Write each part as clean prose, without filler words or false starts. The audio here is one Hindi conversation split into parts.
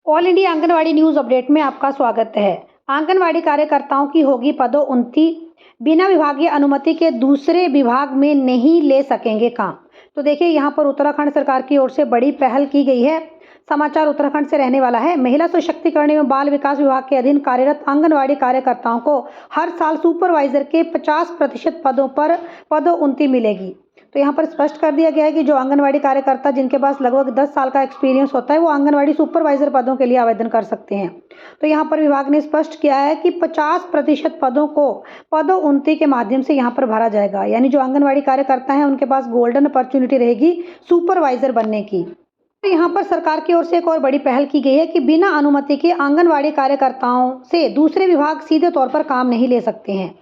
All India anganwadi news update में आपका स्वागत है। आंगनवाड़ी कार्यकर्ताओं की होगी पदोन्नति, बिना विभागीय अनुमति के दूसरे विभाग में नहीं ले सकेंगे काम। तो देखिए, यहाँ पर उत्तराखंड सरकार की ओर से बड़ी पहल की गई है। समाचार उत्तराखंड से रहने वाला है। महिला सशक्तिकरण एवं बाल विकास विभाग के अधीन कार्यरत आंगनवाड़ी कार्यकर्ताओं को हर साल सुपरवाइजर के 50% पदों पर पदोन्नति मिलेगी। तो यहाँ पर स्पष्ट कर दिया गया है कि जो आंगनवाड़ी कार्यकर्ता जिनके पास लगभग 10 साल का एक्सपीरियंस होता है वो आंगनवाड़ी सुपरवाइजर पदों के लिए आवेदन कर सकते हैं। तो यहाँ पर विभाग ने स्पष्ट किया है कि 50% पदों को पदोन्नति के माध्यम से यहाँ पर भरा जाएगा। यानी जो आंगनवाड़ी कार्यकर्ता हैं उनके पास गोल्डन अपॉर्चुनिटी रहेगी सुपरवाइजर बनने की। तो यहाँ पर सरकार की ओर से एक और बड़ी पहल की गई है कि बिना अनुमति के आंगनवाड़ी कार्यकर्ताओं से दूसरे विभाग सीधे तौर पर काम नहीं ले सकते हैं।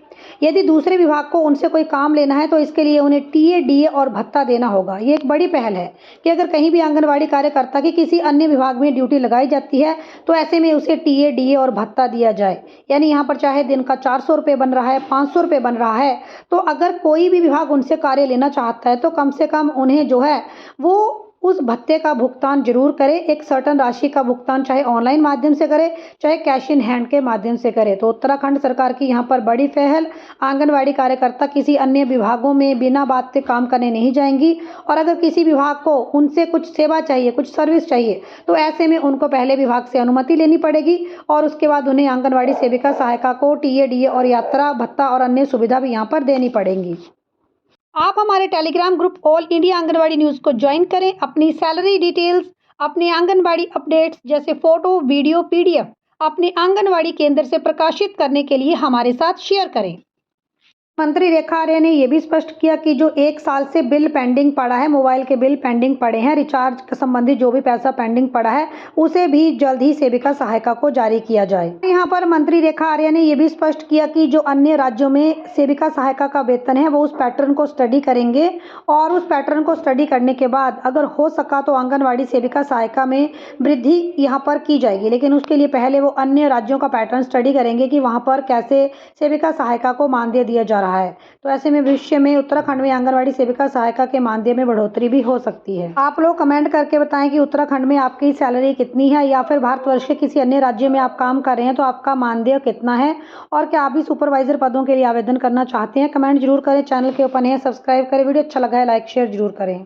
यदि दूसरे विभाग को उनसे कोई काम लेना है तो इसके लिए उन्हें टीए, डीए और भत्ता देना होगा। ये एक बड़ी पहल है कि अगर कहीं भी आंगनवाड़ी कार्यकर्ता की किसी अन्य विभाग में ड्यूटी लगाई जाती है तो ऐसे में उसे टीए, डीए और भत्ता दिया जाए। यानी यहाँ पर चाहे दिन का 400 रुपये बन रहा है, 500 रुपये बन रहा है, तो अगर कोई भी विभाग उनसे कार्य लेना चाहता है तो कम से कम उन्हें जो है वो उस भत्ते का भुगतान जरूर करे। एक सर्टन राशि का भुगतान चाहे ऑनलाइन माध्यम से करे, चाहे कैश इन हैंड के माध्यम से करे। तो उत्तराखंड सरकार की यहाँ पर बड़ी पहल, आंगनवाड़ी कार्यकर्ता किसी अन्य विभागों में बिना बात के काम करने नहीं जाएंगी। और अगर किसी विभाग को उनसे कुछ सेवा चाहिए, कुछ सर्विस चाहिए, तो ऐसे में उनको पहले विभाग से अनुमति लेनी पड़ेगी और उसके बाद उन्हें आंगनवाड़ी सेविका सहायिका को टीए, डीए और यात्रा भत्ता और अन्य सुविधा भी यहाँ पर देनी पड़ेंगी। आप हमारे Telegram group all India anganwadi news को ज्वाइन करें। अपनी सैलरी डिटेल्स, अपने आंगनवाड़ी अपडेट्स जैसे फोटो, वीडियो, पीडीएफ अपने आंगनवाड़ी केंद्र से प्रकाशित करने के लिए हमारे साथ शेयर करें। मंत्री रेखा आर्य ने यह भी स्पष्ट किया कि जो 1 साल से बिल पेंडिंग पड़ा है, मोबाइल के बिल पेंडिंग पड़े हैं, रिचार्ज के संबंधित जो भी पैसा पेंडिंग पड़ा है उसे भी जल्द ही सेविका सहायिका को जारी किया जाए। यहाँ पर मंत्री रेखा आर्य ने यह भी स्पष्ट किया कि जो अन्य राज्यों में सेविका सहायिका का वेतन है वो उस पैटर्न को स्टडी करेंगे और उस पैटर्न को स्टडी करने के बाद अगर हो सका तो आंगनवाड़ी सेविका सहायिका में वृद्धि यहाँ पर की जाएगी। लेकिन उसके लिए पहले वो अन्य राज्यों का पैटर्न स्टडी करेंगे कि वहाँ पर कैसे सेविका सहायिका को मानदेय दिया जा रहा है। तो ऐसे में भविष्य में उत्तराखंड में आंगनवाड़ी सेविका सहायिका के मानदेय में बढ़ोतरी भी हो सकती है। आप लोग कमेंट करके बताएं कि उत्तराखंड में आपकी सैलरी कितनी है या फिर भारतवर्ष के किसी अन्य राज्य में आप काम कर रहे हैं तो आपका मानदेय कितना है और क्या आप भी सुपरवाइजर पदों के लिए आवेदन करना चाहते हैं। कमेंट जरूर करें। चैनल के ऊपर नए सब्सक्राइब करें। वीडियो अच्छा लगा है लाइक शेयर जरूर करें।